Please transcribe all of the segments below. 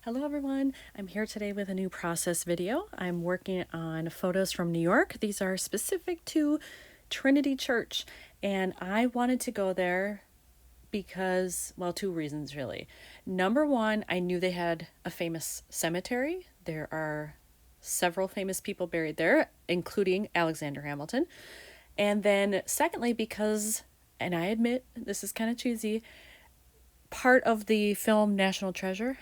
Hello everyone, I'm here today with a new process video. I'm working on photos from New York. These are specific to Trinity Church, and I wanted to go there because, well, two reasons really. Number one, I knew they had a famous cemetery. There are several famous people buried there, including Alexander Hamilton. And then secondly, because, and I admit this is kind of cheesy, part of the film National Treasure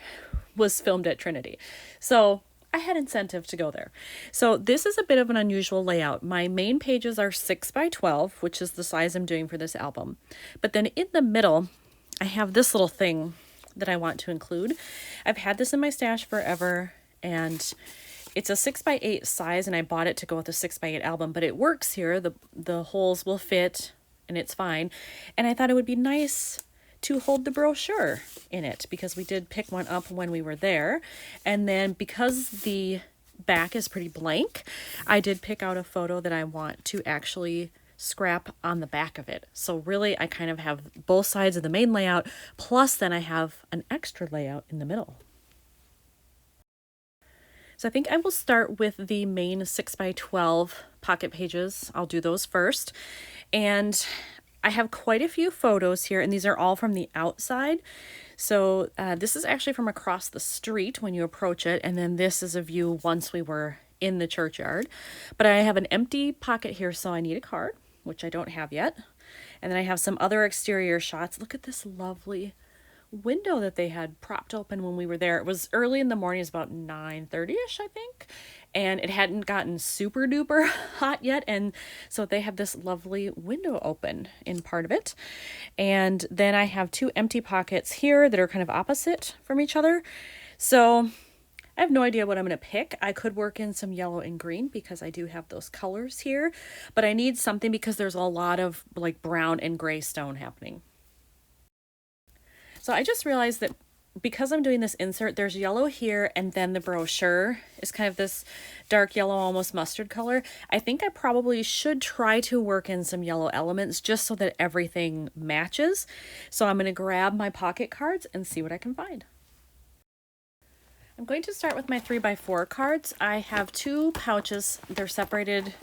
was filmed at Trinity. So I had incentive to go there. So this is a bit of an unusual layout. My main pages are 6 by 12, which is the size I'm doing for this album. But then in the middle, I have this little thing that I want to include. I've had this in my stash forever, and it's a 6 by 8 size, and I bought it to go with a 6 by 8 album, but it works here. The holes will fit and it's fine. And I thought it would be nice to hold the brochure in it because we did pick one up when we were there. And then because the back is pretty blank, I did pick out a photo that I want to actually scrap on the back of it. So really I kind of have both sides of the main layout, plus then I have an extra layout in the middle. So I think I will start with the main 6 by 12 pocket pages. I'll do those first. And I have quite a few photos here, and these are all from the outside. So this is actually from across the street when you approach it, and then this is a view once we were in the churchyard. But I have an empty pocket here, so I need a card, which I don't have yet. And then I have some other exterior shots. Look at this lovely window that they had propped open when we were there. It was early in the morning, it was about 9:30ish, I think, and it hadn't gotten super duper hot yet, and so they have this lovely window open in part of it. And then I have two empty pockets here that are kind of opposite from each other. So I have no idea what I'm going to pick. I could work in some yellow and green because I do have those colors here, but I need something because there's a lot of like brown and gray stone happening. So I just realized that because I'm doing this insert, there's yellow here, and then the brochure is kind of this dark yellow, almost mustard color. I think I probably should try to work in some yellow elements just so that everything matches. So I'm going to grab my pocket cards and see what I can find. I'm going to start with my 3x4 cards. I have two pouches. They're separated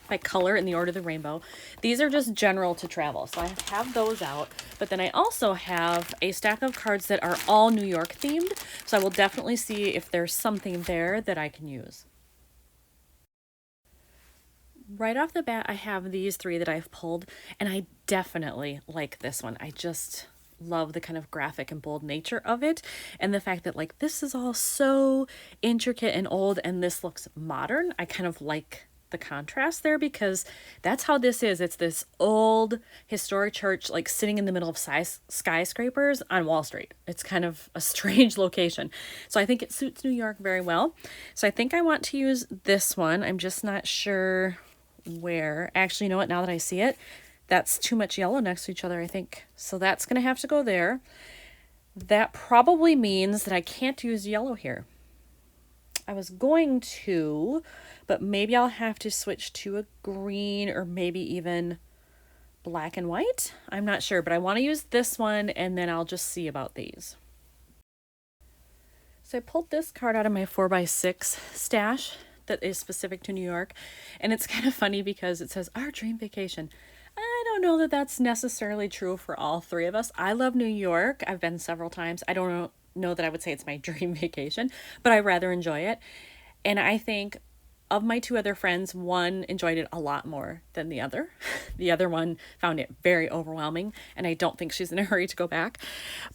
by color in the order of the rainbow. These are just general to travel, so I have those out. But then I also have a stack of cards that are all New York themed, so I will definitely see if there's something there that I can use. Right off the bat, I have these three that I've pulled, and I definitely like this one. I just love the kind of graphic and bold nature of it, and the fact that like this is all so intricate and old and this looks modern. I kind of like the contrast there because that's how this is. It's this old historic church like sitting in the middle of skyscrapers on Wall Street. It's kind of a strange location. So I think it suits New York very well. So I think I want to use this one. I'm just not sure where. Actually, you know what? Now that I see it, that's too much yellow next to each other, I think. So that's going to have to go there. That probably means that I can't use yellow here. I was going to, but maybe I'll have to switch to a green or maybe even black and white. I'm not sure, but I want to use this one and then I'll just see about these. So I pulled this card out of my 4x6 stash that is specific to New York. And it's kind of funny because it says our dream vacation. I don't know that that's necessarily true for all three of us. I love New York. I've been several times. I don't know that I would say it's my dream vacation, but I rather enjoy it. And I think of my two other friends, one enjoyed it a lot more than the other. The other one found it very overwhelming, and I don't think she's in a hurry to go back.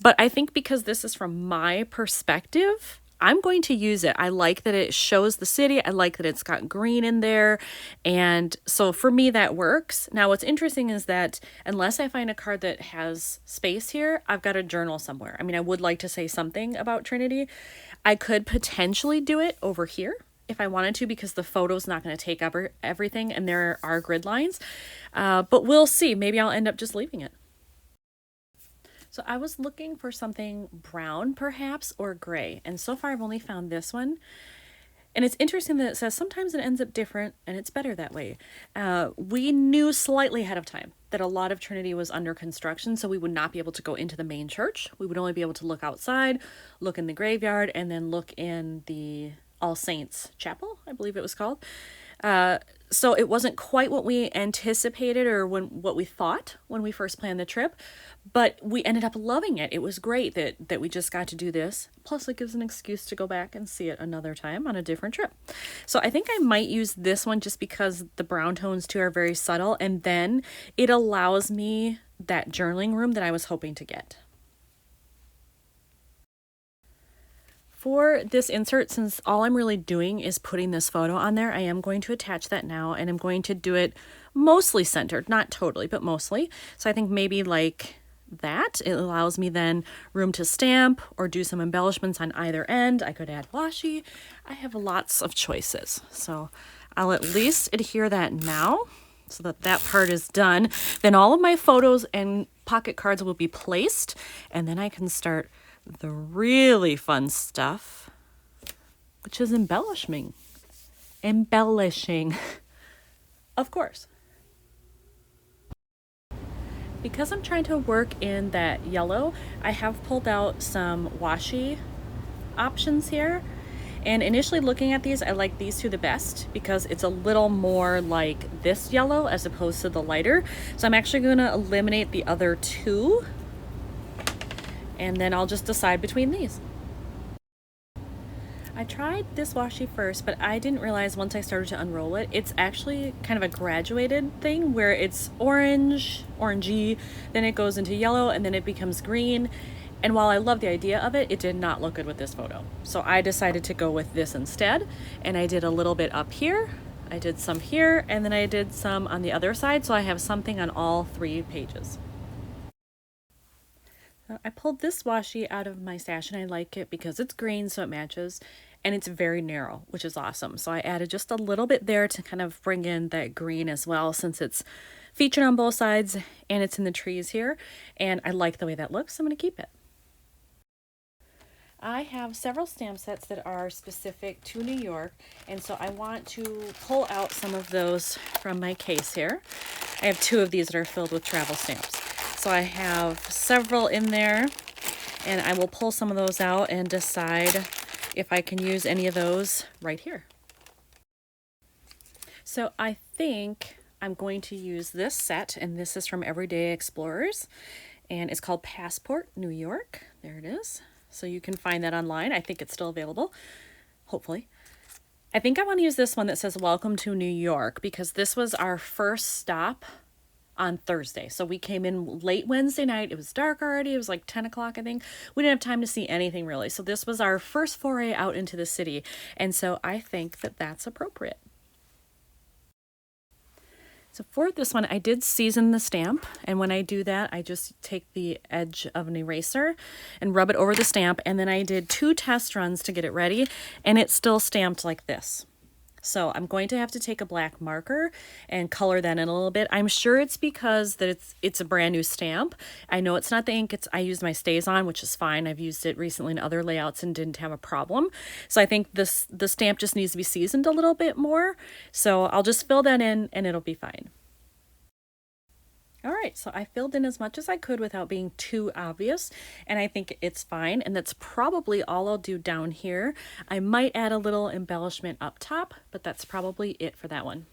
But I think because this is from my perspective, I'm going to use it. I like that it shows the city. I like that it's got green in there. And so for me, that works. Now, what's interesting is that unless I find a card that has space here, I've got a journal somewhere. I mean, I would like to say something about Trinity. I could potentially do it over here if I wanted to, because the photo's not going to take up everything and there are grid lines. But we'll see. Maybe I'll end up just leaving it. So I was looking for something brown perhaps or gray, and so far I've only found this one. And it's interesting that it says sometimes it ends up different and it's better that way. We knew slightly ahead of time that a lot of Trinity was under construction, so we would not be able to go into the main church. We would only be able to look outside, look in the graveyard, and then look in the All Saints Chapel, I believe it was called. So it wasn't quite what we anticipated or what we thought when we first planned the trip, but we ended up loving it. It was great that we just got to do this. Plus it gives an excuse to go back and see it another time on a different trip. So I think I might use this one just because the brown tones too are very subtle, and then it allows me that journaling room that I was hoping to get. For this insert, since all I'm really doing is putting this photo on there, I am going to attach that now, and I'm going to do it mostly centered, not totally, but mostly. So I think maybe like that. It allows me then room to stamp or do some embellishments on either end. I could add washi. I have lots of choices. So I'll at least adhere that now so that that part is done. Then all of my photos and pocket cards will be placed, and then I can start the really fun stuff, which is embellishing, of course. Because I'm trying to work in that yellow, I have pulled out some washi options here. And initially looking at these, I like these two the best because it's a little more like this yellow as opposed to the lighter. So I'm actually going to eliminate the other two, and then I'll just decide between these. I tried this washi first, but I didn't realize once I started to unroll it, it's actually kind of a graduated thing where it's orange, orangey, then it goes into yellow, and then it becomes green. And while I love the idea of it, it did not look good with this photo. So I decided to go with this instead, and I did a little bit up here, I did some here, and then I did some on the other side, so I have something on all 3 pages. I pulled this washi out of my stash, and I like it because it's green, so it matches, and it's very narrow, which is awesome. So I added just a little bit there to kind of bring in that green as well, since it's featured on both sides and it's in the trees here, and I like the way that looks, so I'm going to keep it. I have several stamp sets that are specific to New York, and so I want to pull out some of those from my case here. I have 2 of these that are filled with travel stamps. So I have several in there, and I will pull some of those out and decide if I can use any of those right here. So I think I'm going to use this set, and this is from Everyday Explorers, and it's called Passport New York. There it is. So you can find that online. I think it's still available, hopefully. I think I want to use this one that says Welcome to New York, because this was our first stop on Thursday. So we came in late Wednesday night. It was dark already. It was like 10 o'clock, I think. We didn't have time to see anything really. So this was our first foray out into the city. And so I think that that's appropriate. So for this one, I did season the stamp. And when I do that, I just take the edge of an eraser and rub it over the stamp. And then I did 2 test runs to get it ready. And it's still stamped like this. So I'm going to have to take a black marker and color that in a little bit. I'm sure it's because that it's a brand new stamp. I know it's not the ink. I used my StazOn, which is fine. I've used it recently in other layouts and didn't have a problem. So I think the stamp just needs to be seasoned a little bit more. So I'll just fill that in and it'll be fine. All right, so I filled in as much as I could without being too obvious, and I think it's fine, and that's probably all I'll do down here. I might add a little embellishment up top, but that's probably it for that one.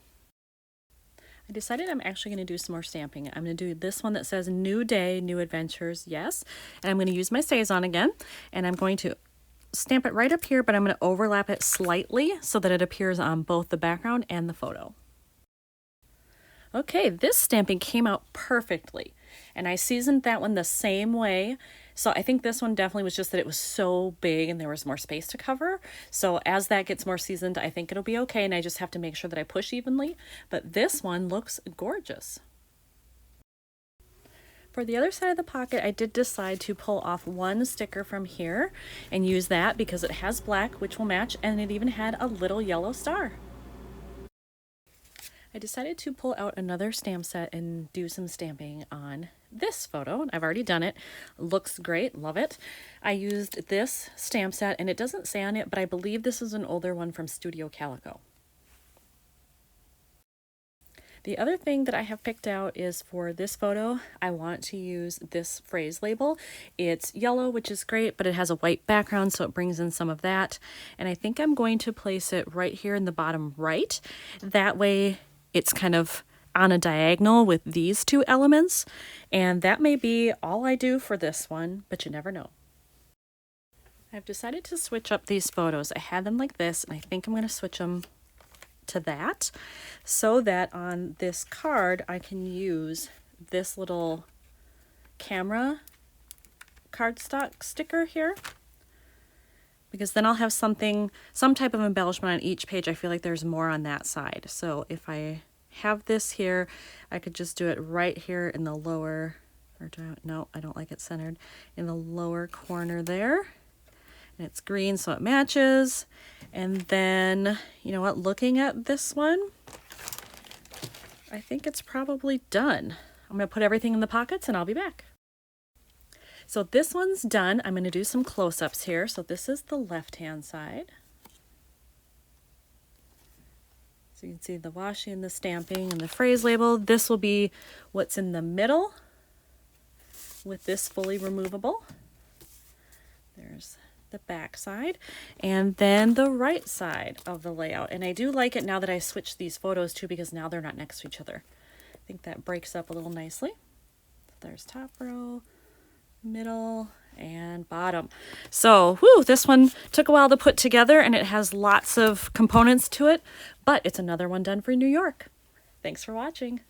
I decided I'm actually going to do some more stamping. I'm going to do this one that says New Day, New Adventures, yes, and I'm going to use my StazOn again, and I'm going to stamp it right up here, but I'm going to overlap it slightly so that it appears on both the background and the photo. Okay, this stamping came out perfectly, and I seasoned that one the same way. So I think this one definitely was just that it was so big and there was more space to cover. So as that gets more seasoned, I think it'll be okay, and I just have to make sure that I push evenly. But this one looks gorgeous. For the other side of the pocket, I did decide to pull off one sticker from here and use that because it has black, which will match, and it even had a little yellow star. I decided to pull out another stamp set and do some stamping on this photo. I've already done it. Looks great. Love it. I used this stamp set, and it doesn't say on it, but I believe this is an older one from Studio Calico. The other thing that I have picked out is for this photo, I want to use this phrase label. It's yellow, which is great, but it has a white background, so it brings in some of that. And I think I'm going to place it right here in the bottom right. That way it's kind of on a diagonal with these two elements. And that may be all I do for this one, but you never know. I've decided to switch up these photos. I had them like this, and I think I'm going to switch them to that so that on this card I can use this little camera cardstock sticker here, because then I'll have some type of embellishment on each page. I feel like there's more on that side. So if I have this here, I could just do it right here in the lower, no, I don't like it centered, in the lower corner there. And it's green, so it matches. And then, you know what, looking at this one, I think it's probably done. I'm going to put everything in the pockets and I'll be back. So this one's done. I'm going to do some close-ups here. So this is the left-hand side. So you can see the washi and the stamping and the phrase label. This will be what's in the middle with this fully removable. There's the back side, and then the right side of the layout. And I do like it now that I switched these photos too, because now they're not next to each other. I think that breaks up a little nicely. So there's top row, middle, and bottom. So this one took a while to put together, and it has lots of components to it, but it's another one done for New York. Thanks for watching.